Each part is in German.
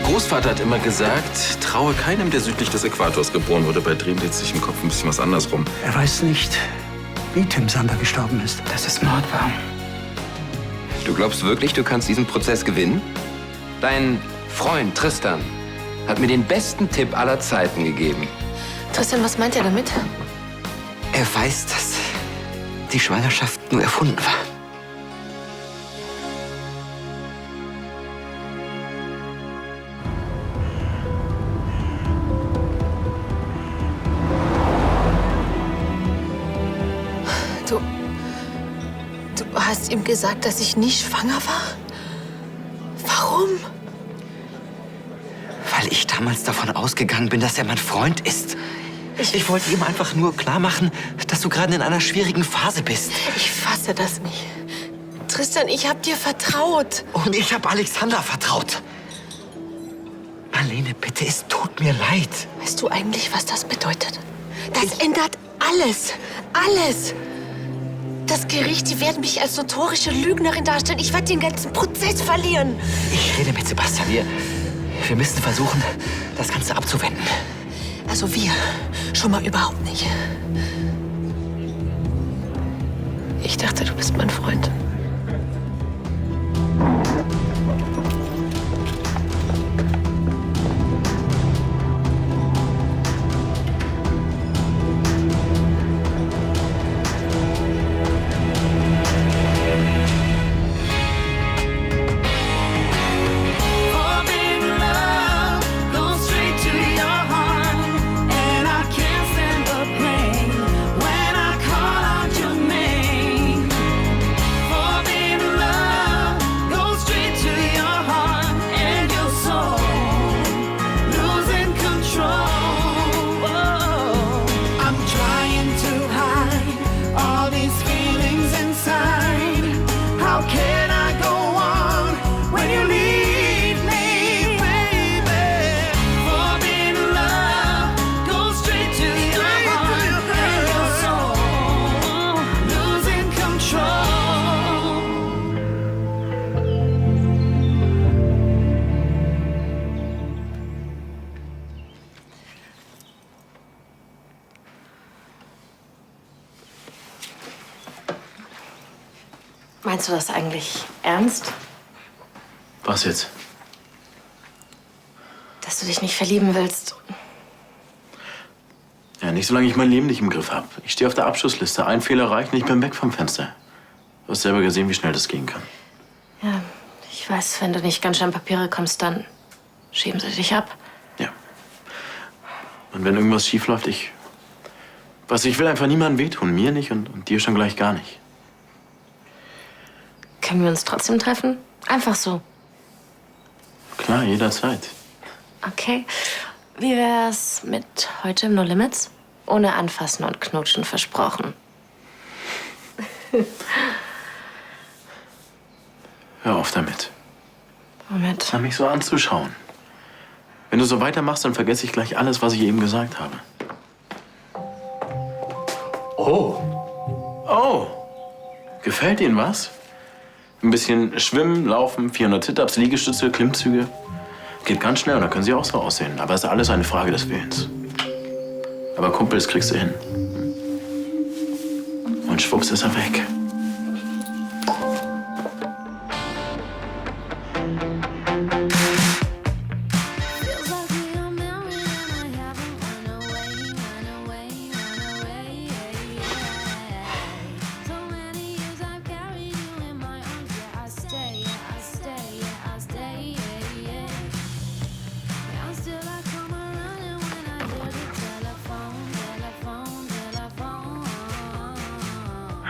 Großvater hat immer gesagt, traue keinem, der südlich des Äquators geboren wurde. Bei Drehen dreht sich im Kopf ein bisschen was andersrum. Er weiß nicht, wie Tim Sander gestorben ist. Dass es Mord war. Du glaubst wirklich, du kannst diesen Prozess gewinnen? Dein Freund Tristan hat mir den besten Tipp aller Zeiten gegeben. Tristan, was meint er damit? Er weiß, dass die Schwangerschaft nur erfunden war. Du hast ihm gesagt, dass ich nicht schwanger war? Warum? Weil ich damals davon ausgegangen bin, dass er mein Freund ist. Ich wollte ihm einfach nur klar machen, dass du gerade in einer schwierigen Phase bist. Ich fasse das nicht. Tristan, ich hab dir vertraut. Und ich habe Alexander vertraut. Marlene, bitte, es tut mir leid. Weißt du eigentlich, was das bedeutet? Das ändert alles. Alles. Das Gericht, die werden mich als notorische Lügnerin darstellen. Ich werde den ganzen Prozess verlieren. Ich rede mit Sebastian. Wir müssen versuchen, das Ganze abzuwenden. Also wir schon mal überhaupt nicht. Ich dachte, du bist mein Freund. Meinst du das eigentlich ernst? Was jetzt? Dass du dich nicht verlieben willst? Ja, nicht solange ich mein Leben nicht im Griff habe. Ich stehe auf der Abschussliste. Ein Fehler reicht und ich bin weg vom Fenster. Du hast selber gesehen, wie schnell das gehen kann. Ja, ich weiß, wenn du nicht ganz schön an Papiere kommst, dann schieben sie dich ab. Ja. Und wenn irgendwas schief läuft, ich will einfach niemandem wehtun. Mir nicht und dir schon gleich gar nicht. Können wir uns trotzdem treffen? Einfach so. Klar, jederzeit. Okay. Wie wär's mit heute im No Limits? Ohne Anfassen und Knutschen, versprochen. Hör auf damit. Womit? Hör mich so anzuschauen. Wenn du so weitermachst, dann vergesse ich gleich alles, was ich eben gesagt habe. Oh. Oh. Gefällt Ihnen was? Ein bisschen Schwimmen, Laufen, 400 Sit-Ups, Liegestütze, Klimmzüge. Geht ganz schnell und dann können Sie auch so aussehen. Aber es ist alles eine Frage des Willens. Aber Kumpels kriegst du hin. Und schwupps ist er weg.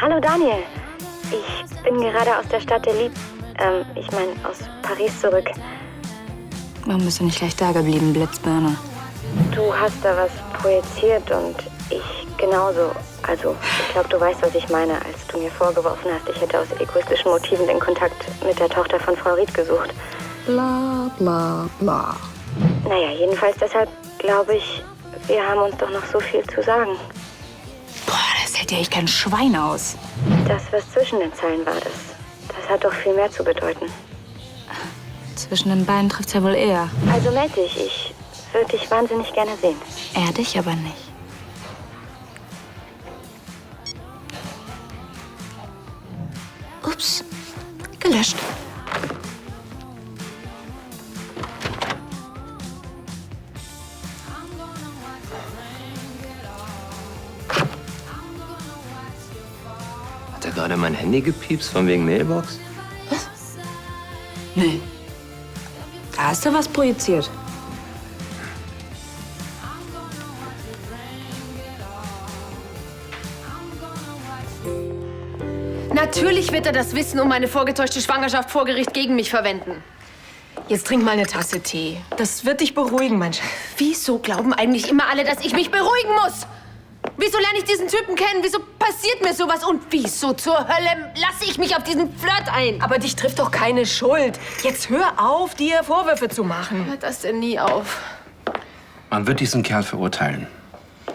Hallo Daniel, ich bin gerade aus der Stadt der Liebe, ich meine aus Paris zurück. Warum bist du nicht gleich da geblieben, Blitzbirne? Du hast da was projiziert und ich genauso. Also, ich glaube, du weißt, was ich meine, als du mir vorgeworfen hast, ich hätte aus egoistischen Motiven den Kontakt mit der Tochter von Frau Ried gesucht. Bla, bla, bla. Naja, jedenfalls deshalb glaube ich, wir haben uns doch noch so viel zu sagen. Boah, das hält ja echt kein Schwein aus. Das, was zwischen den Zeilen war, das hat doch viel mehr zu bedeuten. Zwischen den Beinen trifft's ja wohl eher. Also melde dich, ich würde dich wahnsinnig gerne sehen. Er dich aber nicht. Ups, gelöscht. Hat er gerade mein Handy gepiepst von wegen Mailbox? Nee. Da hast du was projiziert. Natürlich wird er das Wissen um meine vorgetäuschte Schwangerschaft vor Gericht gegen mich verwenden. Jetzt trink mal eine Tasse Tee. Das wird dich beruhigen, mein Schatz. Wieso glauben eigentlich immer alle, dass ich mich beruhigen muss? Wieso lerne ich diesen Typen kennen? Wieso passiert mir sowas? Und wieso zur Hölle lasse ich mich auf diesen Flirt ein? Aber dich trifft doch keine Schuld. Jetzt hör auf, dir Vorwürfe zu machen. Hört das denn nie auf? Man wird diesen Kerl verurteilen.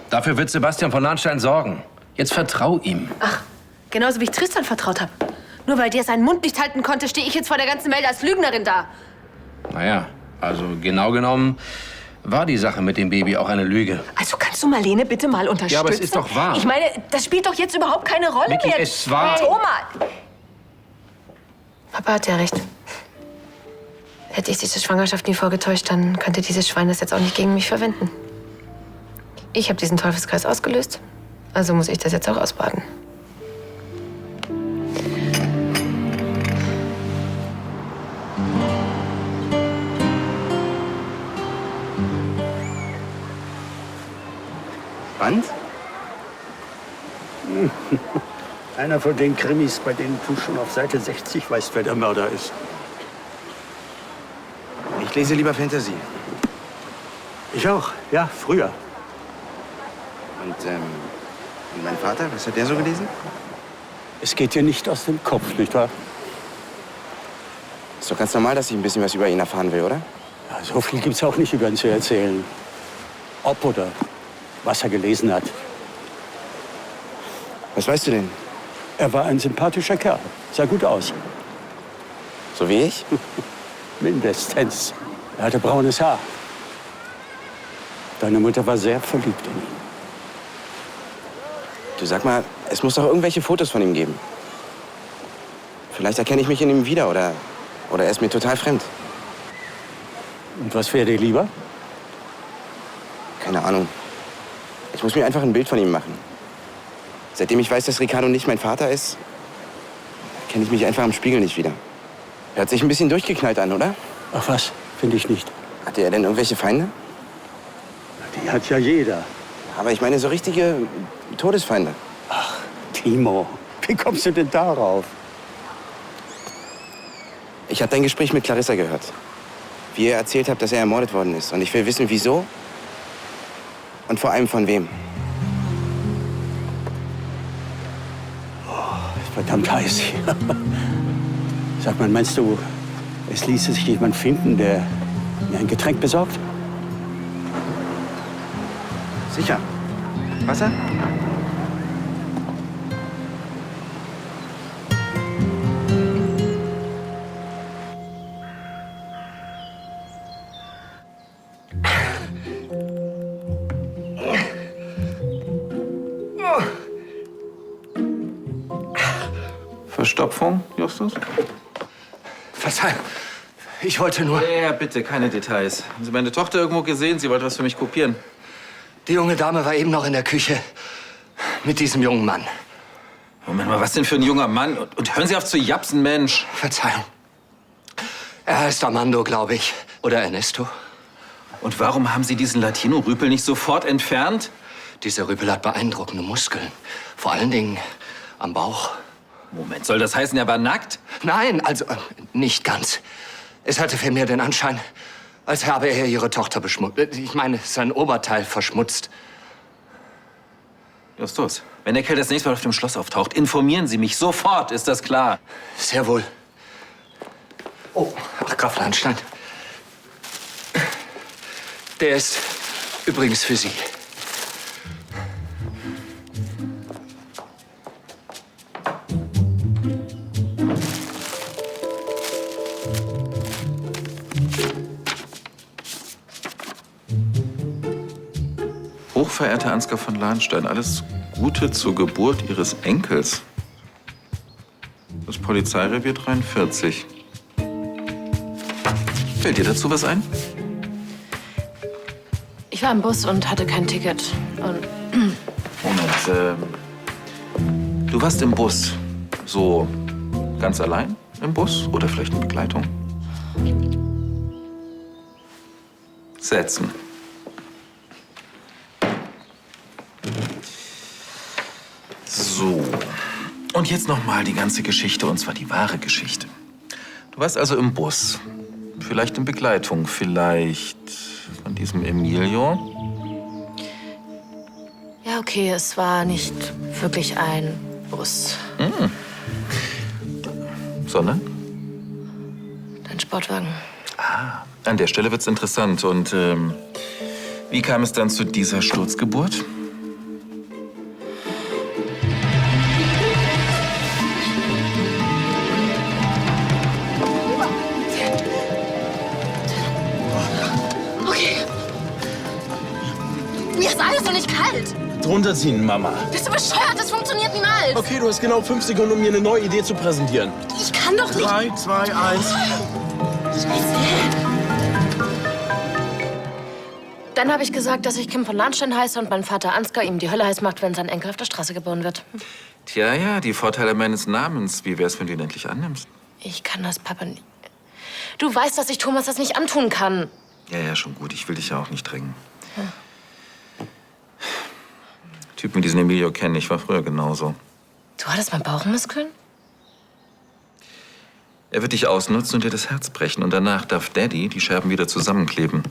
Dafür wird Sebastian von Lahnstein sorgen. Jetzt vertrau ihm. Ach, genauso wie ich Tristan vertraut habe. Nur weil der seinen Mund nicht halten konnte, stehe ich jetzt vor der ganzen Welt als Lügnerin da. Naja, also genau genommen war die Sache mit dem Baby auch eine Lüge. Also kannst du Marlene bitte mal unterstützen? Ja, aber es ist doch wahr. Ich meine, das spielt doch jetzt überhaupt keine Rolle Vicky, mehr. es war... Thomas! Papa hat ja recht. Hätte ich diese Schwangerschaft nie vorgetäuscht, dann könnte dieses Schwein das jetzt auch nicht gegen mich verwenden. Ich habe diesen Teufelskreis ausgelöst, also muss ich das jetzt auch ausbaden. Band? Einer von den Krimis, bei denen du schon auf Seite 60 weißt, wer der Mörder ist. Ich lese lieber Fantasy. Ich auch, ja, früher. Und mein Vater, was hat der so gelesen? Es geht dir nicht aus dem Kopf, nicht wahr? Ist doch ganz normal, dass ich ein bisschen was über ihn erfahren will, oder? Ja, so viel gibt's auch nicht über ihn zu erzählen. Ob oder was er gelesen hat. Was weißt du denn? Er war ein sympathischer Kerl. Sah gut aus. So wie ich? Mindestens. Er hatte braunes Haar. Deine Mutter war sehr verliebt in ihn. Du, sag mal, es muss doch irgendwelche Fotos von ihm geben. Vielleicht erkenne ich mich in ihm wieder oder er ist mir total fremd. Und was wäre dir lieber? Keine Ahnung. Ich muss mir einfach ein Bild von ihm machen. Seitdem ich weiß, dass Ricardo nicht mein Vater ist, kenne ich mich einfach am Spiegel nicht wieder. Hört sich ein bisschen durchgeknallt an, oder? Ach was, finde ich nicht. Hatte er denn irgendwelche Feinde? Die hat ja jeder. Aber ich meine so richtige Todesfeinde. Timo, wie kommst du denn darauf? Ich habe dein Gespräch mit Clarissa gehört. Wie ihr erzählt habt, dass er ermordet worden ist. Und ich will wissen, wieso und vor allem von wem. Verdammt heiß hier. Sag mal, meinst du, es ließe sich jemand finden, der mir ein Getränk besorgt? Sicher. Wasser? Verstopfung, Justus? Verzeihung, ich wollte nur... Ja, bitte, keine Details. Haben Sie meine Tochter irgendwo gesehen? Sie wollte was für mich kopieren. Die junge Dame war eben noch in der Küche mit diesem jungen Mann. Moment mal, was denn für ein junger Mann? Und hören Sie auf zu japsen, Mensch. Verzeihung. Er heißt Armando, glaube ich. Oder Ernesto. Und warum haben Sie diesen Latino-Rüpel nicht sofort entfernt? Dieser Rüpel hat beeindruckende Muskeln. Vor allen Dingen am Bauch. Moment, soll das heißen, er war nackt? Nein, also nicht ganz. Es hatte vielmehr den Anschein, als habe er ihre Tochter beschmutzt. Ich meine, sein Oberteil verschmutzt. Justus, wenn der Kerl das nächste Mal auf dem Schloss auftaucht, informieren Sie mich sofort, ist das klar? Sehr wohl. Oh, ach, Graf Lahnstein. Der ist übrigens für Sie. Hochverehrte Ansgar von Lahnstein, alles Gute zur Geburt Ihres Enkels. Das Polizeirevier 43. Fällt dir dazu was ein? Ich war im Bus und hatte kein Ticket. Und Moment, du warst im Bus. So ganz allein im Bus oder vielleicht in Begleitung? Setzen. So. Und jetzt noch mal die ganze Geschichte, und zwar die wahre Geschichte. Du warst also im Bus. Vielleicht in Begleitung, vielleicht von diesem Emilio. ja, okay, es war nicht wirklich ein Bus. Sondern? Ein Sportwagen. An der Stelle wird's interessant. Und wie kam es dann zu dieser Sturzgeburt? Okay. Mir ist alles noch nicht kalt. Drunter ziehen, Mama. Bist du bescheuert? Das funktioniert niemals. Okay, du hast genau 5 Sekunden, um mir eine neue Idee zu präsentieren. Ich kann doch nicht. 3, 2, 1. Dann habe ich gesagt, dass ich Kim von Lahnstein heiße und mein Vater Ansgar ihm die Hölle heiß macht, wenn sein Enkel auf der Straße geboren wird. Tja, ja, die Vorteile meines Namens. Wie wär's, wenn du ihn endlich annimmst? Ich kann das, Papa, nicht. Du weißt, dass ich Thomas das nicht antun kann. Ja, schon gut. Ich will dich ja auch nicht drängen. Typ mit diesem Emilio kenne ich, war früher genauso. Du hattest mal Bauchmuskeln? Er wird dich ausnutzen und dir das Herz brechen. Und danach darf Daddy die Scherben wieder zusammenkleben.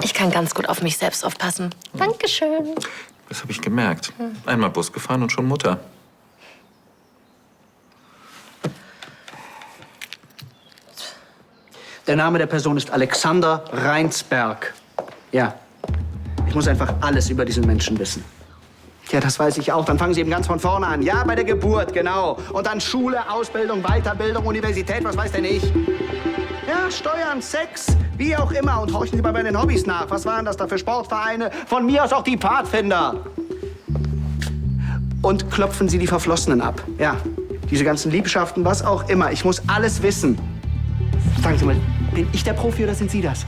Ich kann ganz gut auf mich selbst aufpassen. Dankeschön. Das habe ich gemerkt. Einmal Bus gefahren und schon Mutter. Der Name der Person ist Alexander Reinsberg. Ja. Ich muss einfach alles über diesen Menschen wissen. Ja, das weiß ich auch. Dann fangen Sie eben ganz von vorne an. Ja, bei der Geburt, genau. Und dann Schule, Ausbildung, Weiterbildung, Universität, was weiß denn ich? Ja, Steuern, Sex, wie auch immer. Und horchen Sie mal bei den Hobbys nach. Was waren das da für Sportvereine? Von mir aus auch die Pfadfinder. Und klopfen Sie die Verflossenen ab. Ja, diese ganzen Liebschaften, was auch immer. Ich muss alles wissen. Sagen Sie mal, bin ich der Profi oder sind Sie das?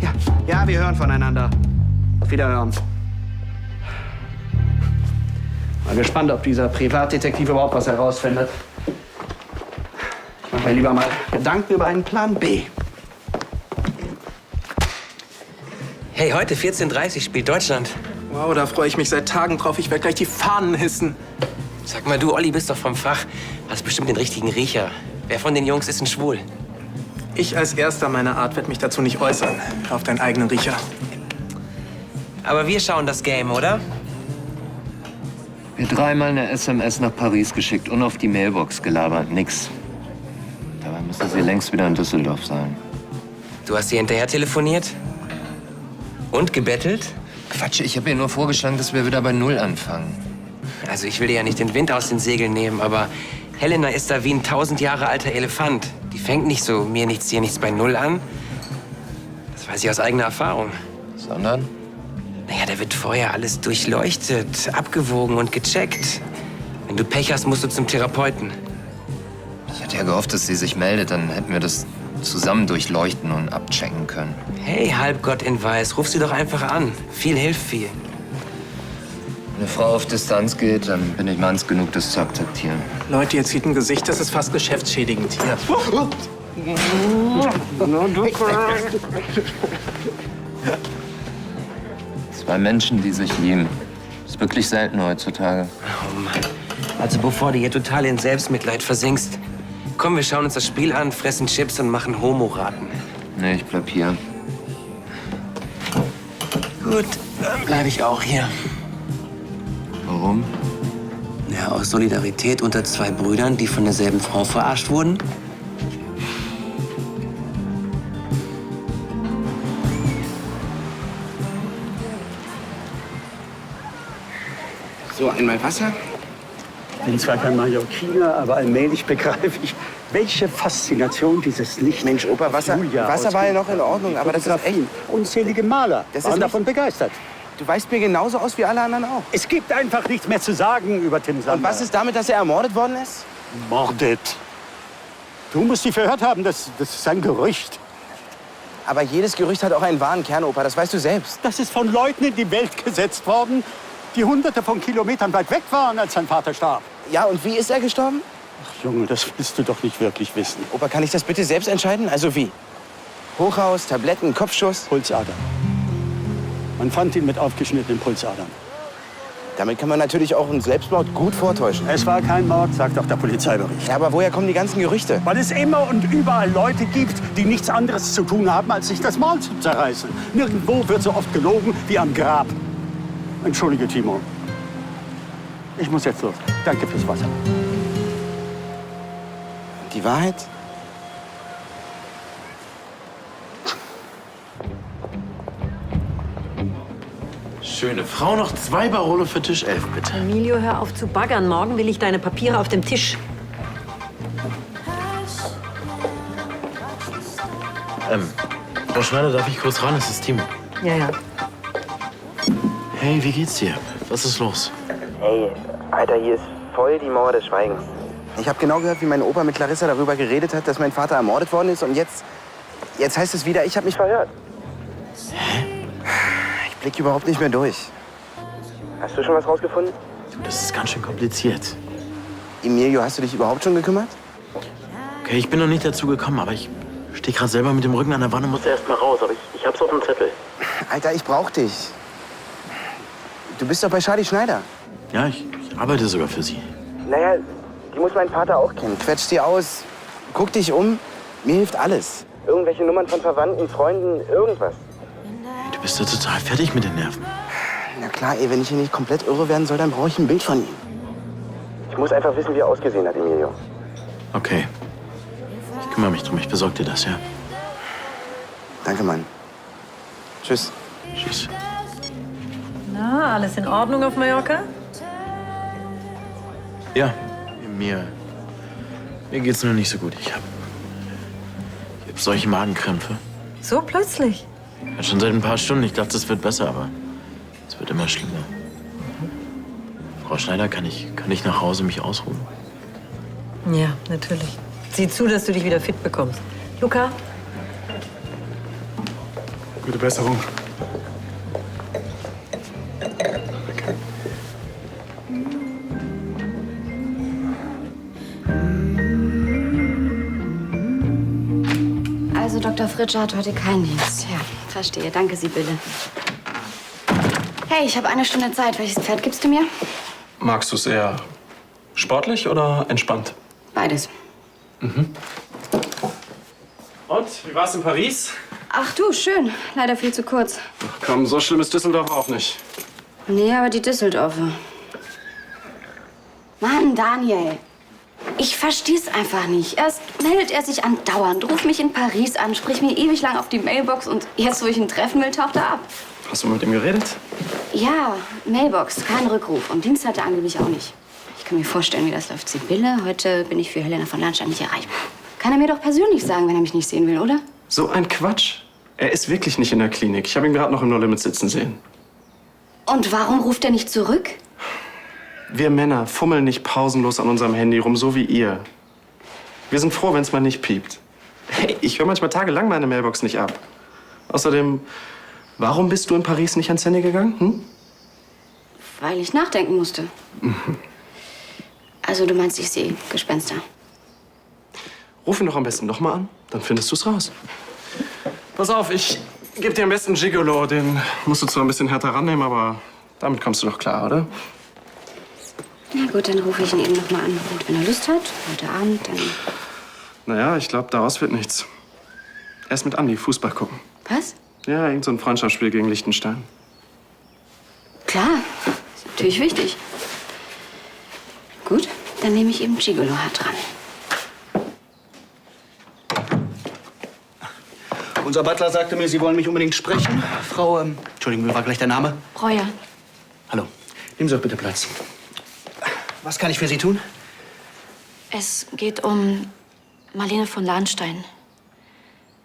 Ja, ja, wir hören voneinander. Auf Wiederhören. Mal gespannt, ob dieser Privatdetektiv überhaupt was herausfindet. Ich mache mir lieber mal Gedanken über einen Plan B. Hey, heute 14:30 spielt Deutschland. Wow, da freue ich mich seit Tagen drauf. Ich werde gleich die Fahnen hissen. Sag mal, du, Olli, bist doch vom Fach. Hast bestimmt den richtigen Riecher. Wer von den Jungs ist denn schwul? Ich als Erster meiner Art werde mich dazu nicht äußern. Hör auf deinen eigenen Riecher. Aber wir schauen das Game, oder? Wir 3-mal eine SMS nach Paris geschickt und auf die Mailbox gelabert. Nix. Dabei müsste sie längst wieder in Düsseldorf sein. Du hast sie hinterher telefoniert? Und gebettelt? Quatsch, ich habe ihr nur vorgeschlagen, dass wir wieder bei Null anfangen. Also ich will dir ja nicht den Wind aus den Segeln nehmen, aber Helena ist da wie ein 1000 Jahre alter Elefant. Die fängt nicht so mir nichts, dir nichts bei Null an. Das weiß ich aus eigener Erfahrung. Sondern? Naja, da wird vorher alles durchleuchtet, abgewogen und gecheckt. Wenn du Pech hast, musst du zum Therapeuten. Ich hatte ja gehofft, dass sie sich meldet. Dann hätten wir das zusammen durchleuchten und abchecken können. Hey, Halbgott in Weiß, ruf sie doch einfach an. Viel hilft viel. Wenn eine Frau auf Distanz geht, dann bin ich manns genug, das zu akzeptieren. Leute, ihr zieht ein Gesicht, das ist fast geschäftsschädigend hier. Zwei Menschen, die sich lieben. Ist wirklich selten heutzutage. Oh Mann. Also bevor du hier total in Selbstmitleid versinkst. Komm, wir schauen uns das Spiel an, fressen Chips und machen Homoraten. Nee, ich bleib hier. Gut, dann bleibe ich auch hier. Warum? Ja, aus Solidarität unter zwei Brüdern, die von derselben Frau verarscht wurden. So, einmal Wasser. Ich bin zwar kein Mallorquiner, aber allmählich begreife ich, welche Faszination dieses Licht. Mensch, Opa, Wasser war ja noch in Ordnung, aber das ist echt... Unzählige Maler Das waren ist davon begeistert. Du weißt mir genauso aus wie alle anderen auch. Es gibt einfach nichts mehr zu sagen über Tim Sander. Und was ist damit, dass er ermordet worden ist? Mordet. Du musst dich verhört haben, das ist ein Gerücht. Aber jedes Gerücht hat auch einen wahren Kern, Opa, das weißt du selbst. Das ist von Leuten in die Welt gesetzt worden, die Hunderte von Kilometern weit weg waren, als sein Vater starb. Ja, und wie ist er gestorben? Ach Junge, das willst du doch nicht wirklich wissen. Opa, kann ich das bitte selbst entscheiden? Also wie? Hochhaus, Tabletten, Kopfschuss? Pulsadern. Man fand ihn mit aufgeschnittenen Pulsadern. Damit kann man natürlich auch einen Selbstmord gut vortäuschen. Es war kein Mord, sagt auch der Polizeibericht. Ja, aber woher kommen die ganzen Gerüchte? Weil es immer und überall Leute gibt, die nichts anderes zu tun haben, als sich das Maul zu zerreißen. Nirgendwo wird so oft gelogen wie am Grab. Entschuldige, Timo. Ich muss jetzt los. Danke fürs Wasser. Die Wahrheit? Schöne Frau, noch 2 Barolo für Tisch 11, bitte. Emilio, hör auf zu baggern. Morgen will ich deine Papiere auf dem Tisch. Frau Schneider, darf ich kurz ran? Es ist Timo. Ja. Hey, wie geht's dir? Was ist los? Hey, Alter, hier ist voll die Mauer des Schweigens. Ich habe genau gehört, wie mein Opa mit Clarissa darüber geredet hat, dass mein Vater ermordet worden ist. Und jetzt heißt es wieder, ich habe mich verhört. Hä? Ich blick überhaupt nicht mehr durch. Hast du schon was rausgefunden? Du, das ist ganz schön kompliziert. Emilio, hast du dich überhaupt schon gekümmert? Okay, ich bin noch nicht dazu gekommen, aber ich stehe gerade selber mit dem Rücken an der Wand und muss erst mal raus. Aber ich hab's auf dem Zettel. Alter, ich brauch dich. Du bist doch bei Charlie Schneider. Ja, ich arbeite sogar für sie. Naja, die muss mein Vater auch kennen. Quetscht die aus, guck dich um. Mir hilft alles. Irgendwelche Nummern von Verwandten, Freunden, irgendwas. Hey, du bist doch total fertig mit den Nerven. Na klar, ey, wenn ich hier nicht komplett irre werden soll, dann brauche ich ein Bild von ihm. Ich muss einfach wissen, wie er ausgesehen hat, Emilio. Okay. Ich kümmere mich drum. Ich besorge dir das, ja? Danke, Mann. Tschüss. Tschüss. Na, alles in Ordnung auf Mallorca? Ja, mir geht's nur nicht so gut. Ich hab solche Magenkrämpfe. So plötzlich? Ja, schon seit ein paar Stunden. Ich dachte, es wird besser, aber es wird immer schlimmer. Frau Schneider, kann ich nach Hause mich ausruhen? Ja, natürlich. Sieh zu, dass du dich wieder fit bekommst. Luca? Gute Besserung. Also Dr. Fritsche hat heute keinen Dienst. Ja, verstehe. Danke, Sibylle. Hey, ich habe 1 Stunde Zeit. Welches Pferd gibst du mir? Magst du es eher sportlich oder entspannt? Beides. Mhm. Und, wie war's in Paris? Ach du, schön. Leider viel zu kurz. Ach komm, so schlimm ist Düsseldorf auch nicht. Nee, aber die Düsseldorfer. Mann, Daniel. Ich versteh's einfach nicht. Erst meldet er sich andauernd, ruft mich in Paris an, spricht mir ewig lang auf die Mailbox und jetzt, wo ich ihn treffen will, taucht er ab. Hast du mit ihm geredet? Ja, Mailbox, kein Rückruf. Und Dienst hat er angeblich auch nicht. Ich kann mir vorstellen, wie das läuft. Sibylle, heute bin ich für Helena von Lahnstein nicht erreichbar. Kann er mir doch persönlich sagen, wenn er mich nicht sehen will, oder? So ein Quatsch. Er ist wirklich nicht in der Klinik. Ich habe ihn gerade noch im No Limit sitzen sehen. Und warum ruft er nicht zurück? Wir Männer fummeln nicht pausenlos an unserem Handy rum, so wie ihr. Wir sind froh, wenn es mal nicht piept. Hey, ich höre manchmal tagelang meine Mailbox nicht ab. Außerdem, warum bist du in Paris nicht ans Handy gegangen? Hm? Weil ich nachdenken musste. Also du meinst, ich sehe Gespenster? Ruf ihn doch am besten noch mal an, dann findest du's raus. Pass auf, ich gebe dir am besten einen Gigolo. Den musst du zwar ein bisschen härter rannehmen, aber damit kommst du doch klar, oder? Na gut, dann rufe ich ihn eben noch mal an. Und wenn er Lust hat, heute Abend, dann... Naja, ich glaube, daraus wird nichts. Erst mit Andi Fußball gucken. Was? Ja, irgend so ein Freundschaftsspiel gegen Liechtenstein. Klar, ist natürlich wichtig. Gut, dann nehme ich eben Gigolo hart dran. Unser Butler sagte mir, Sie wollen mich unbedingt sprechen. Frau, Entschuldigung, wie war gleich der Name? Breuer. Hallo. Nehmen Sie doch bitte Platz. Was kann ich für Sie tun? Es geht um Marlene von Lahnstein.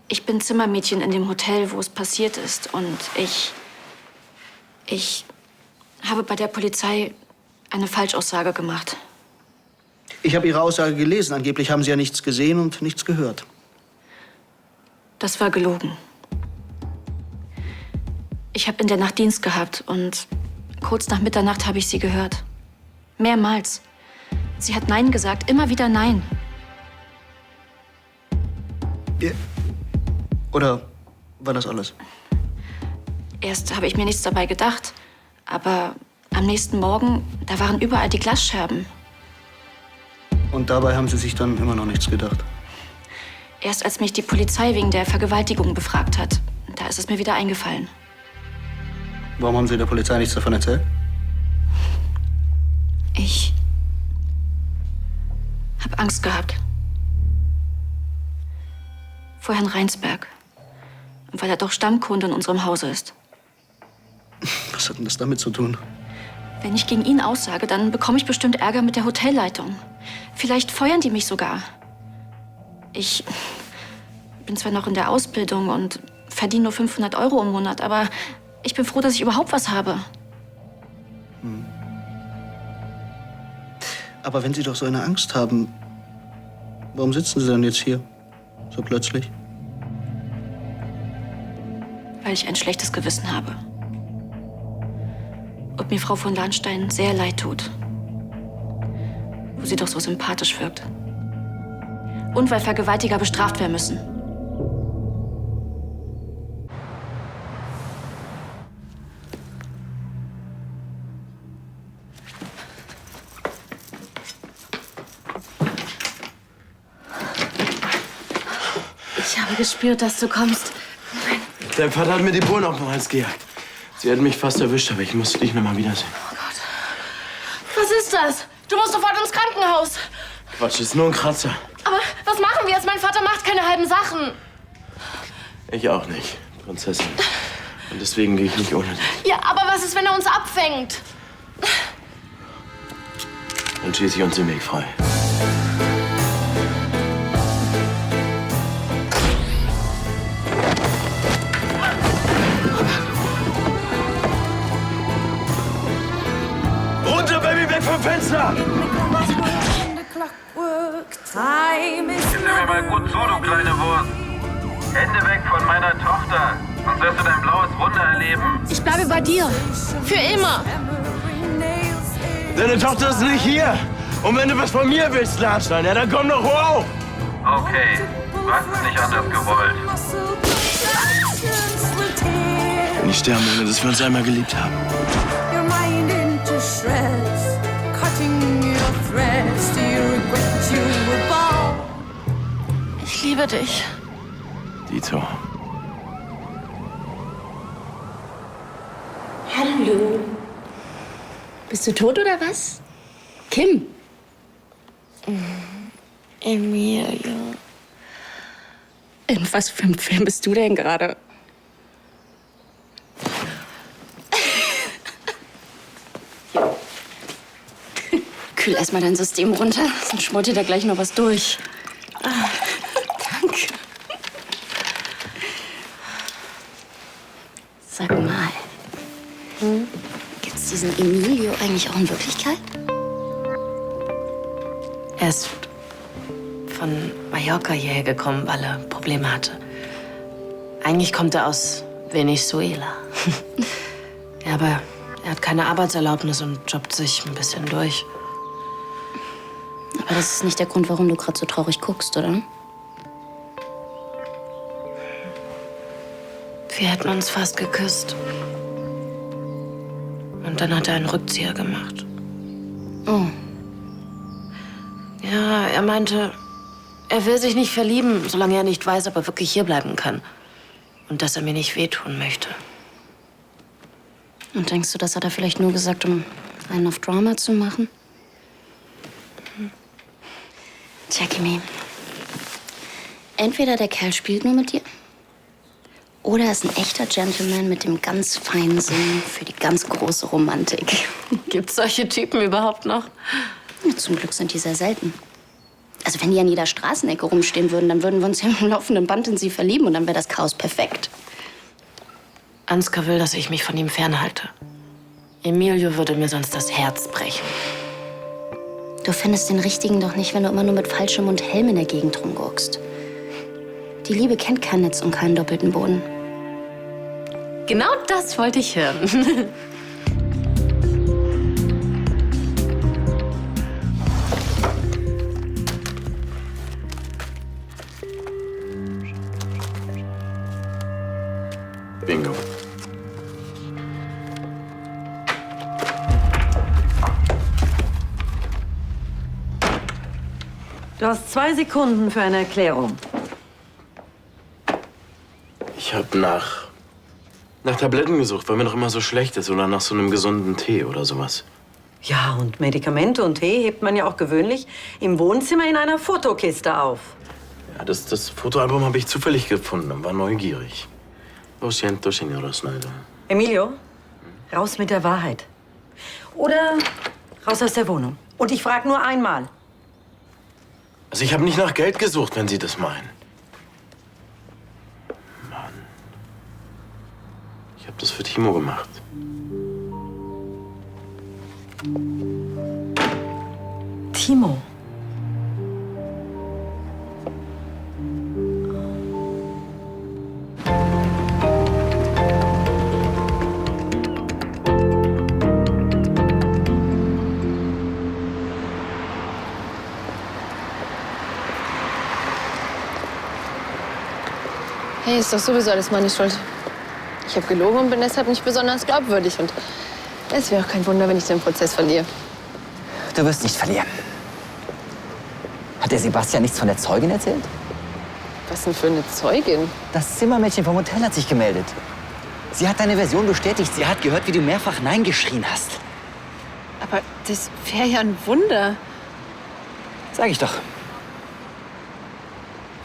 Ich bin Zimmermädchen in dem Hotel, wo es passiert ist. Und Ich habe bei der Polizei eine Falschaussage gemacht. Ich habe Ihre Aussage gelesen. Angeblich haben Sie ja nichts gesehen und nichts gehört. Das war gelogen. Ich habe in der Nacht Dienst gehabt und kurz nach Mitternacht habe ich sie gehört. Mehrmals. Sie hat Nein gesagt, immer wieder Nein. Oder war das alles? Erst habe ich mir nichts dabei gedacht, aber am nächsten Morgen, da waren überall die Glasscherben. Und dabei haben Sie sich dann immer noch nichts gedacht? Erst als mich die Polizei wegen der Vergewaltigung befragt hat, da ist es mir wieder eingefallen. Warum haben Sie der Polizei nichts davon erzählt? Ich habe Angst gehabt. Vor Herrn Reinsberg. Weil er doch Stammkunde in unserem Hause ist. Was hat denn das damit zu tun? Wenn ich gegen ihn aussage, dann bekomme ich bestimmt Ärger mit der Hotelleitung. Vielleicht feuern die mich sogar. Ich bin zwar noch in der Ausbildung und verdiene nur 500 € im Monat, aber ich bin froh, dass ich überhaupt was habe. Aber wenn Sie doch so eine Angst haben, warum sitzen Sie dann jetzt hier? So plötzlich? Weil ich ein schlechtes Gewissen habe. Und mir Frau von Lahnstein sehr leid tut. Wo sie doch so sympathisch wirkt. Und weil Vergewaltiger bestraft werden müssen. Ich habe gespürt, dass du kommst. Dein Vater hat mir die Bullen auf den Hals gejagt. Sie hat mich fast erwischt, aber ich musste dich noch mal wiedersehen. Oh Gott. Was ist das? Du musst sofort ins Krankenhaus. Quatsch, ist nur ein Kratzer. Aber was machen wir jetzt? Mein Vater macht keine halben Sachen. Ich auch nicht, Prinzessin. Und deswegen gehe ich nicht ohne dich. Ja, aber was ist, wenn er uns abfängt? Dann schieße ich uns den Weg frei. Runter, Baby, weg vom Fenster! Nimm mir mal gut zu, du kleine Wurst. Hände weg von meiner Tochter, sonst wirst du dein blaues Wunder erleben. Ich bleibe bei dir. Für immer. Deine Tochter ist nicht hier. Und wenn du was von mir willst, Lahnstein, ja, dann komm doch hoch. Okay, was ist nicht anders gewollt? Wenn ich sterben würde, dass wir uns einmal geliebt haben. Ich liebe dich. Dito. Hallo. Bist du tot oder was? Kim. Emilio. In was für einem Film bist du denn gerade? Kühl erst mal dein System runter, sonst schmort dir da gleich noch was durch. Danke. Sag mal, gibt's diesen Emilio eigentlich auch in Wirklichkeit? Er ist von Mallorca hierher gekommen, weil er Probleme hatte. Eigentlich kommt er aus Venezuela. Ja, aber er hat keine Arbeitserlaubnis und jobbt sich ein bisschen durch. Aber das ist nicht der Grund, warum du gerade so traurig guckst, oder? Wir hätten uns fast geküsst. Und dann hat er einen Rückzieher gemacht. Oh. Ja, er meinte, er will sich nicht verlieben, solange er nicht weiß, ob er wirklich hierbleiben kann. Und dass er mir nicht wehtun möchte. Und denkst du, das hat er vielleicht nur gesagt, um einen auf Drama zu machen? Tja, Kimi. Entweder der Kerl spielt nur mit dir, oder er ist ein echter Gentleman mit dem ganz feinen Sinn für die ganz große Romantik. Gibt's solche Typen überhaupt noch? Ja, zum Glück sind die sehr selten. Also wenn die an jeder Straßenecke rumstehen würden, dann würden wir uns ja im laufenden Band in sie verlieben und dann wäre das Chaos perfekt. Ansgar will, dass ich mich von ihm fernhalte. Emilio würde mir sonst das Herz brechen. Du findest den Richtigen doch nicht, wenn du immer nur mit Fallschirm und Helm in der Gegend rumgurkst. Die Liebe kennt kein Netz und keinen doppelten Boden. Genau das wollte ich hören. Bingo. Du hast 2 Sekunden für eine Erklärung. Ich habe nach Tabletten gesucht, weil mir noch immer so schlecht ist. Oder nach so einem gesunden Tee oder sowas. Ja, und Medikamente und Tee hebt man ja auch gewöhnlich im Wohnzimmer in einer Fotokiste auf. Ja, das Fotoalbum habe ich zufällig gefunden und war neugierig. Lo siento, Señora Snyder. Emilio, raus mit der Wahrheit. Oder raus aus der Wohnung. Und ich frage nur einmal. Also ich habe nicht nach Geld gesucht, wenn Sie das meinen. Mann. Ich habe das für Timo gemacht. Timo. Hey, ist doch sowieso alles meine Schuld. Ich habe gelogen und bin deshalb nicht besonders glaubwürdig. Und es wäre auch kein Wunder, wenn ich den Prozess verliere. Du wirst nicht verlieren. Hat der Sebastian nichts von der Zeugin erzählt? Was denn für eine Zeugin? Das Zimmermädchen vom Hotel hat sich gemeldet. Sie hat deine Version bestätigt. Sie hat gehört, wie du mehrfach Nein geschrien hast. Aber das wäre ja ein Wunder. Sag ich doch.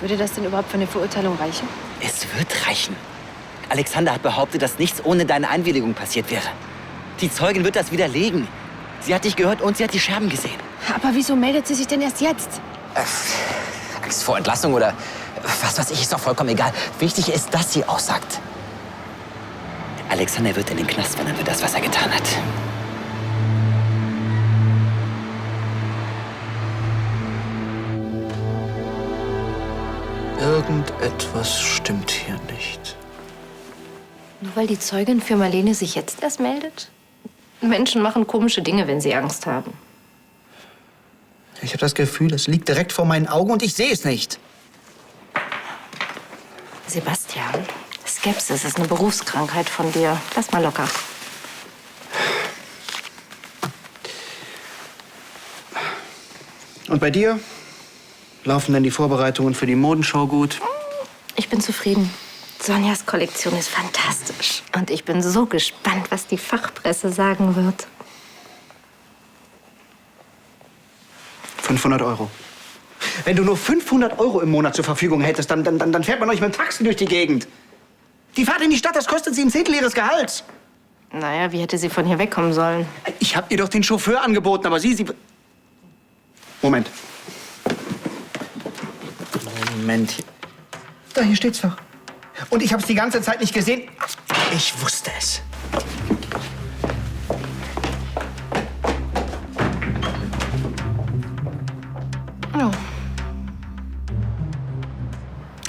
Würde das denn überhaupt für eine Verurteilung reichen? Es wird reichen. Alexander hat behauptet, dass nichts ohne deine Einwilligung passiert wäre. Die Zeugin wird das widerlegen. Sie hat dich gehört und sie hat die Scherben gesehen. Aber wieso meldet sie sich denn erst jetzt? Angst vor Entlassung oder was weiß ich, ist doch vollkommen egal. Wichtig ist, dass sie aussagt. Alexander wird in den Knast wandern für das, was er getan hat. Irgendetwas stimmt hier nicht. Nur weil die Zeugin für Marlene sich jetzt erst meldet? Menschen machen komische Dinge, wenn sie Angst haben. Ich habe das Gefühl, es liegt direkt vor meinen Augen und ich sehe es nicht. Sebastian, Skepsis ist eine Berufskrankheit von dir. Lass mal locker. Und bei dir? Laufen denn die Vorbereitungen für die Modenshow gut? Ich bin zufrieden. Sonjas Kollektion ist fantastisch. Und ich bin so gespannt, was die Fachpresse sagen wird. 500 Euro. Wenn du nur 500 Euro im Monat zur Verfügung hättest, dann fährt man euch mit dem Taxi durch die Gegend. Die Fahrt in die Stadt, das kostet sie ein Zehntel ihres Gehalts. Naja, wie hätte sie von hier wegkommen sollen? Ich habe ihr doch den Chauffeur angeboten, aber sie... Moment. Moment. Da, hier steht's doch. Und ich habe es die ganze Zeit nicht gesehen. Ich wusste es. Oh.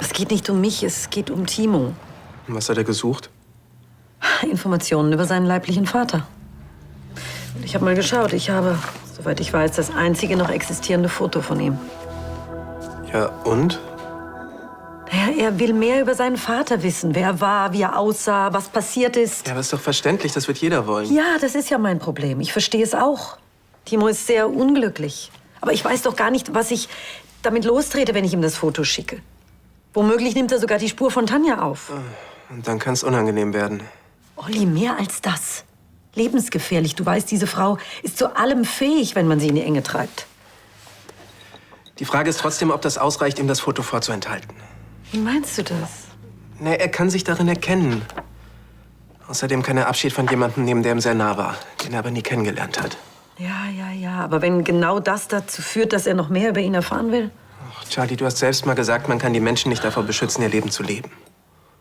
Es geht nicht um mich, es geht um Timo. Was hat er gesucht? Informationen über seinen leiblichen Vater. Und ich habe mal geschaut. Ich habe, soweit ich weiß, das einzige noch existierende Foto von ihm. Ja, und? Naja, er will mehr über seinen Vater wissen. Wer er war, wie er aussah, was passiert ist. Ja, aber ist doch verständlich, das wird jeder wollen. Ja, das ist ja mein Problem. Ich verstehe es auch. Timo ist sehr unglücklich. Aber ich weiß doch gar nicht, was ich damit lostrete, wenn ich ihm das Foto schicke. Womöglich nimmt er sogar die Spur von Tanja auf. Und dann kann es unangenehm werden. Olli, mehr als das. Lebensgefährlich. Du weißt, diese Frau ist zu allem fähig, wenn man sie in die Enge treibt. Die Frage ist trotzdem, ob das ausreicht, ihm das Foto vorzuenthalten. Wie meinst du das? Na, er kann sich darin erkennen. Außerdem kann er Abschied von jemandem nehmen, der ihm sehr nah war, den er aber nie kennengelernt hat. Ja. Aber wenn genau das dazu führt, dass er noch mehr über ihn erfahren will? Ach, Charlie, du hast selbst mal gesagt, man kann die Menschen nicht davor beschützen, ihr Leben zu leben.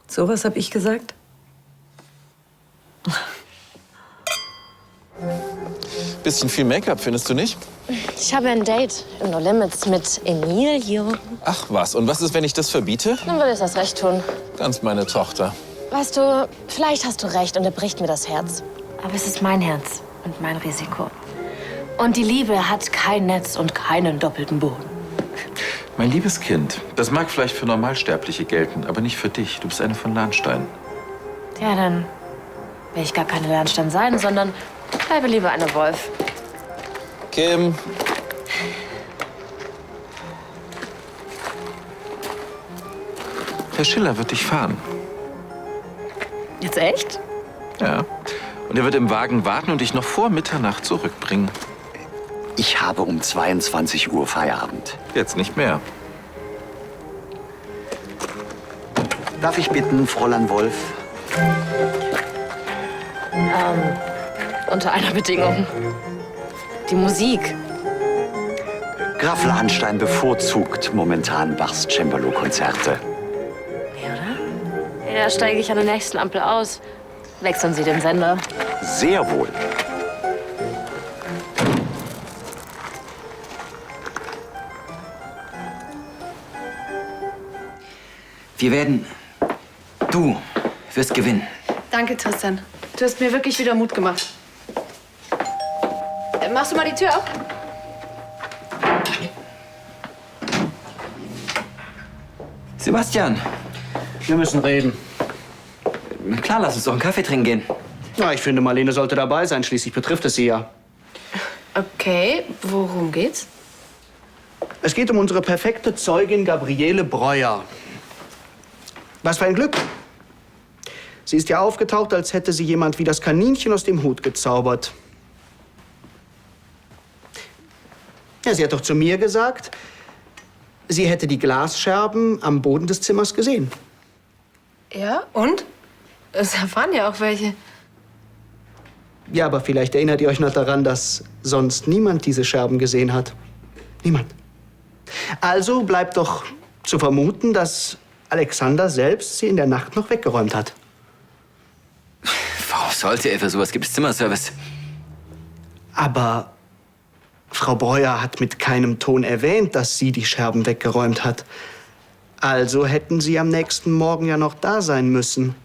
Sowas habe ich gesagt? Bisschen viel Make-up, findest du nicht? Ich habe ein Date im No Limits mit Emilio. Ach was, und was ist, wenn ich das verbiete? Dann würde ich das recht tun. Ganz meine Tochter. Weißt du, vielleicht hast du recht und er bricht mir das Herz. Aber es ist mein Herz und mein Risiko. Und die Liebe hat kein Netz und keinen doppelten Boden. Mein liebes Kind, das mag vielleicht für Normalsterbliche gelten, aber nicht für dich. Du bist eine von Lahnstein. Ja, dann will ich gar keine Lahnstein sein, sondern bleibe lieber eine Wolf. Kim. Herr Schiller wird dich fahren. Jetzt echt? Ja. Und er wird im Wagen warten und dich noch vor Mitternacht zurückbringen. Ich habe um 22 Uhr Feierabend. Jetzt nicht mehr. Darf ich bitten, Fräulein Wolf? Unter einer Bedingung. Die Musik. Graf Lahnstein bevorzugt momentan Bachs Cembalo-Konzerte. Ja, da steige ich an der nächsten Ampel aus. Wechseln Sie den Sender. Sehr wohl. Wir werden... Du wirst gewinnen. Danke, Tristan. Du hast mir wirklich wieder Mut gemacht. Machst du mal die Tür auf? Sebastian. Wir müssen reden. Klar, lass uns doch einen Kaffee trinken gehen. Na, ich finde, Marlene sollte dabei sein. Schließlich betrifft es sie ja. Okay, worum geht's? Es geht um unsere perfekte Zeugin Gabriele Breuer. Was für ein Glück. Sie ist ja aufgetaucht, als hätte sie jemand wie das Kaninchen aus dem Hut gezaubert. Ja, sie hat doch zu mir gesagt, sie hätte die Glasscherben am Boden des Zimmers gesehen. Ja, und? Es erfahren ja auch welche. Ja, aber vielleicht erinnert ihr euch noch daran, dass sonst niemand diese Scherben gesehen hat. Niemand. Also bleibt doch zu vermuten, dass Alexander selbst sie in der Nacht noch weggeräumt hat. Warum sollte er? Für sowas gibt es Zimmerservice. Aber Frau Breuer hat mit keinem Ton erwähnt, dass sie die Scherben weggeräumt hat. Also hätten sie am nächsten Morgen ja noch da sein müssen.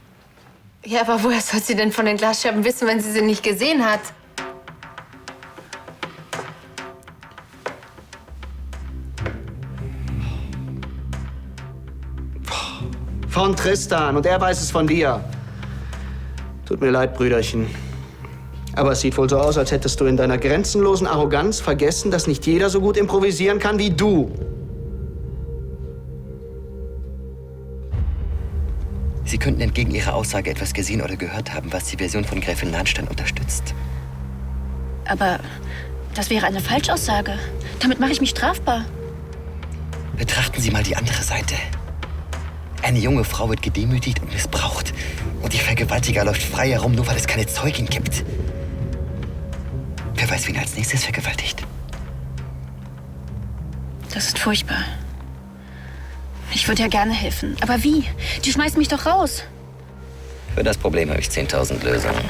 Ja, aber woher soll sie denn von den Glasscherben wissen, wenn sie sie nicht gesehen hat? Von Tristan. Und er weiß es von dir. Tut mir leid, Brüderchen. Aber es sieht wohl so aus, als hättest du in deiner grenzenlosen Arroganz vergessen, dass nicht jeder so gut improvisieren kann wie du. Sie könnten entgegen Ihrer Aussage etwas gesehen oder gehört haben, was die Version von Gräfin Lahnstein unterstützt. Aber das wäre eine Falschaussage. Damit mache ich mich strafbar. Betrachten Sie mal die andere Seite. Eine junge Frau wird gedemütigt und missbraucht. Und ihr Vergewaltiger läuft frei herum, nur weil es keine Zeugin gibt. Wer weiß, wen er als nächstes vergewaltigt. Das ist furchtbar. Ich würde ja gerne helfen. Aber wie? Die schmeißen mich doch raus. Für das Problem habe ich 10.000 Lösungen.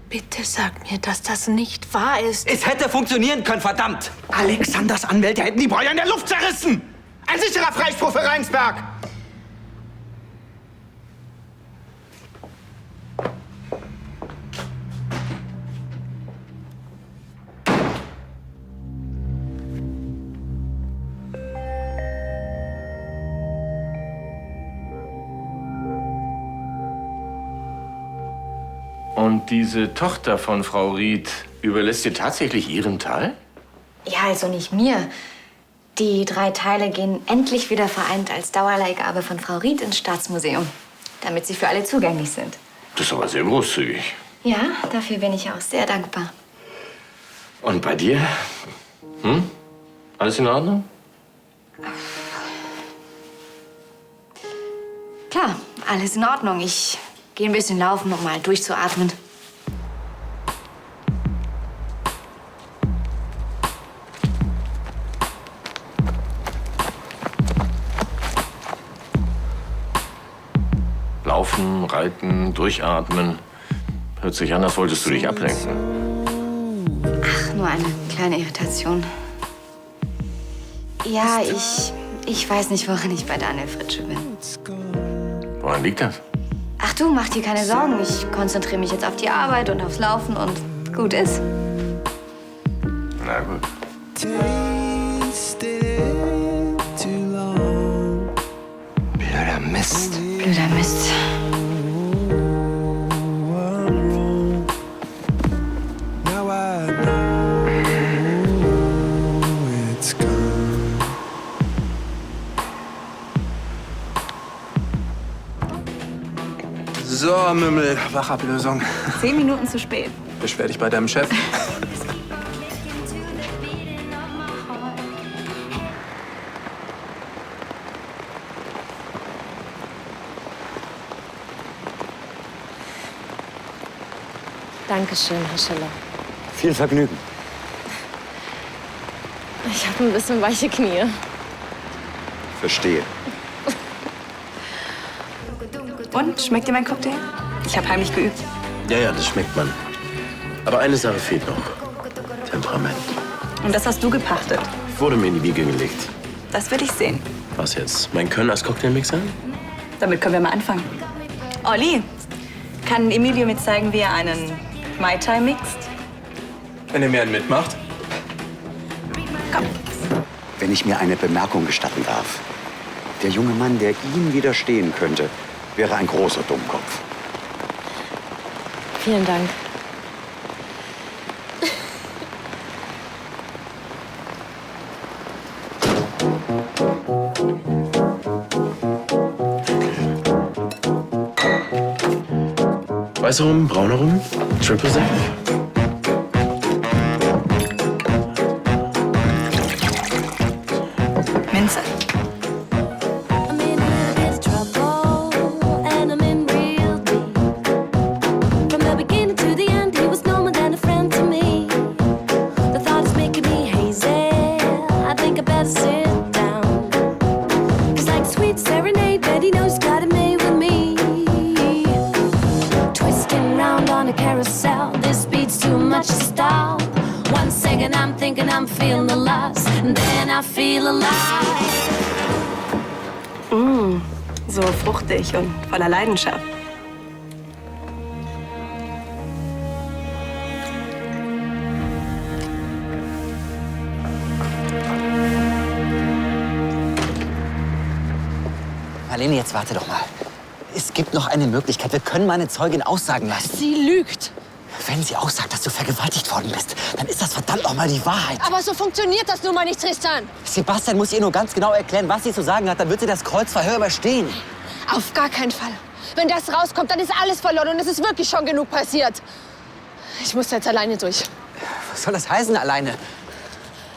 Bitte sag mir, dass das nicht wahr ist. Es hätte funktionieren können, verdammt! Alexanders Anwälte hätten die Breuer in der Luft zerrissen! Ein sicherer Freispruch für Rheinsberg! Und diese Tochter von Frau Ried überlässt dir tatsächlich ihren Teil? Ja, also nicht mir. Die 3 Teile gehen endlich wieder vereint als Dauerleihgabe von Frau Ried ins Staatsmuseum, damit sie für alle zugänglich sind. Das ist aber sehr großzügig. Ja, dafür bin ich auch sehr dankbar. Und bei dir? Hm? Alles in Ordnung? Klar, alles in Ordnung. Ich gehe ein bisschen laufen, um mal durchzuatmen. Laufen, Reiten, Durchatmen. Hört sich an, als wolltest du dich ablenken. Ach, nur eine kleine Irritation. Ja, ich weiß nicht, woran ich bei Daniel Fritsche bin. Woran liegt das? Ach du, mach dir keine Sorgen. Ich konzentriere mich jetzt auf die Arbeit und aufs Laufen und gut ist. Na gut. Blöder Mist. Blöder Mist. So, Mümmel, Wachablösung. 10 Minuten zu spät. Beschwer dich bei deinem Chef. Dankeschön, Herr Schiller. Viel Vergnügen. Ich habe ein bisschen weiche Knie. Verstehe. Und, schmeckt dir mein Cocktail? Ich habe heimlich geübt. Ja, das schmeckt man. Aber eine Sache fehlt noch. Temperament. Und das hast du gepachtet. Wurde mir in die Wiege gelegt. Das will ich sehen. Was jetzt? Mein Können als Cocktailmixer? Damit können wir mal anfangen. Olli, kann Emilio mir zeigen, wie er einen Mai Tai mixt? Wenn ihr mir einen mitmacht. Wenn ich mir eine Bemerkung gestatten darf. Der junge Mann, der Ihnen widerstehen könnte, wäre ein großer Dummkopf. Vielen Dank. Weißer Rum, brauner Rum, Triple Sec. Minze. I'm feeling the loss, and then I feel alive. So fruchtig und voller Leidenschaft. Marlene, jetzt warte doch mal. Es gibt noch eine Möglichkeit. Wir können meine Zeugin aussagen lassen. Sie lügt. Wenn sie aussagt, dass du vergewaltigt worden bist, dann ist das verdammt noch mal die Wahrheit. Aber so funktioniert das nun mal nicht, Tristan. Sebastian muss ihr nur ganz genau erklären, was sie zu sagen hat. Dann wird sie das Kreuzverhör überstehen. Auf gar keinen Fall. Wenn das rauskommt, dann ist alles verloren und es ist wirklich schon genug passiert. Ich muss jetzt alleine durch. Was soll das heißen, alleine?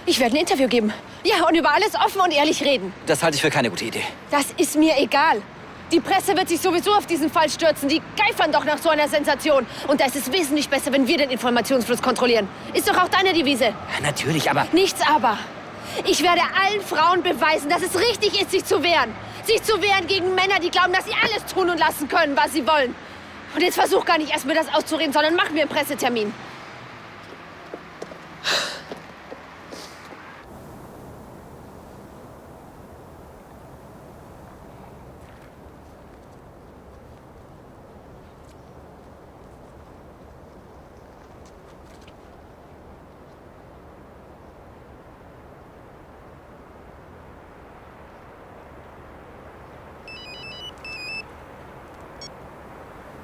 Ich werde ein Interview geben. Ja, und über alles offen und ehrlich reden. Das halte ich für keine gute Idee. Das ist mir egal. Die Presse wird sich sowieso auf diesen Fall stürzen. Die geifern doch nach so einer Sensation. Und da ist es wesentlich besser, wenn wir den Informationsfluss kontrollieren. Ist doch auch deine Devise. Ja, natürlich, aber... Nichts aber. Ich werde allen Frauen beweisen, dass es richtig ist, sich zu wehren. Sich zu wehren gegen Männer, die glauben, dass sie alles tun und lassen können, was sie wollen. Und jetzt versuch gar nicht erst mir das auszureden, sondern mach mir einen Pressetermin.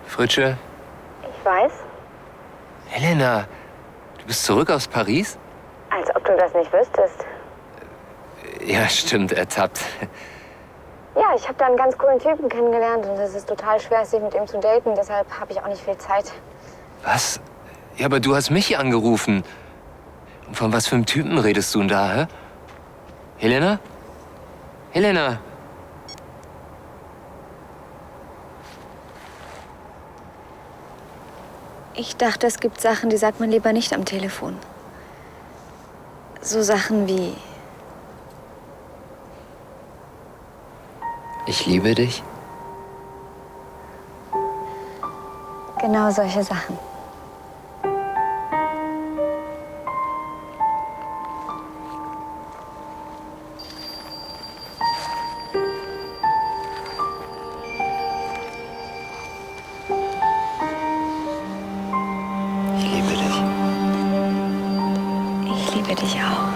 Fritsche? Ich weiß. Helena, du bist zurück aus Paris? Als ob du das nicht wüsstest. Ja, stimmt, ertappt. Ja, ich habe da einen ganz coolen Typen kennengelernt und es ist total schwer, sich mit ihm zu daten. Deshalb habe ich auch nicht viel Zeit. Was? Ja, aber du hast mich angerufen. Und von was für einem Typen redest du denn da, hä? Helena? Helena? Ich dachte, es gibt Sachen, die sagt man lieber nicht am Telefon. So Sachen wie... Ich liebe dich. Genau solche Sachen. Ich liebe dich. Ich liebe dich auch.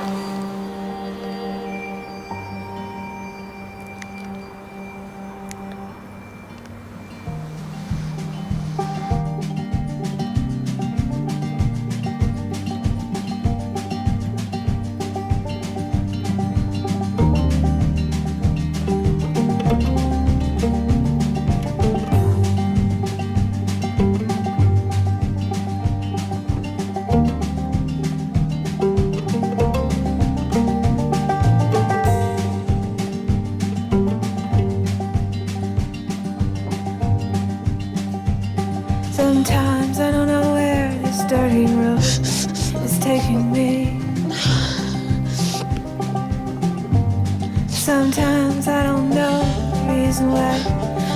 Sometimes I don't know where this dirty road is taking me. Sometimes I don't know the reason why.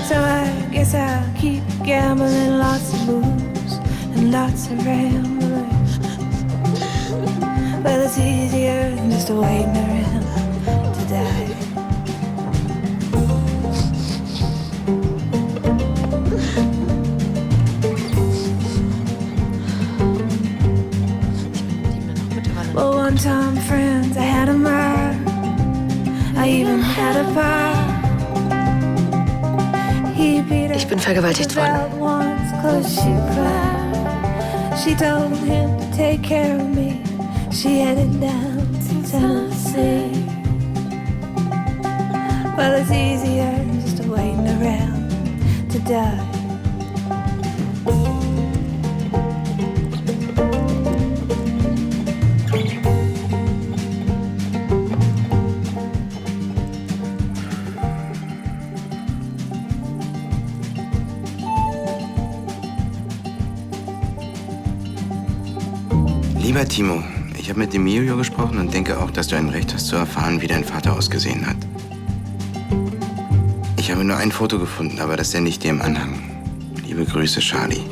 So I guess I'll keep gambling, lots of moves and lots of rambling. Well, it's easier than just waiting around to die. Well, one time, friends, I had a mile. I even had a bar. Ich bin vergewaltigt worden. Once, 'cause she cried. She told him to take care of me. She headed down to Tennessee. Well, it's easier than just waiting around to die. Lieber Timo, ich habe mit Emilio gesprochen und denke auch, dass du ein Recht hast zu erfahren, wie dein Vater ausgesehen hat. Ich habe nur ein Foto gefunden, aber das sende ich dir im Anhang. Liebe Grüße, Charlie.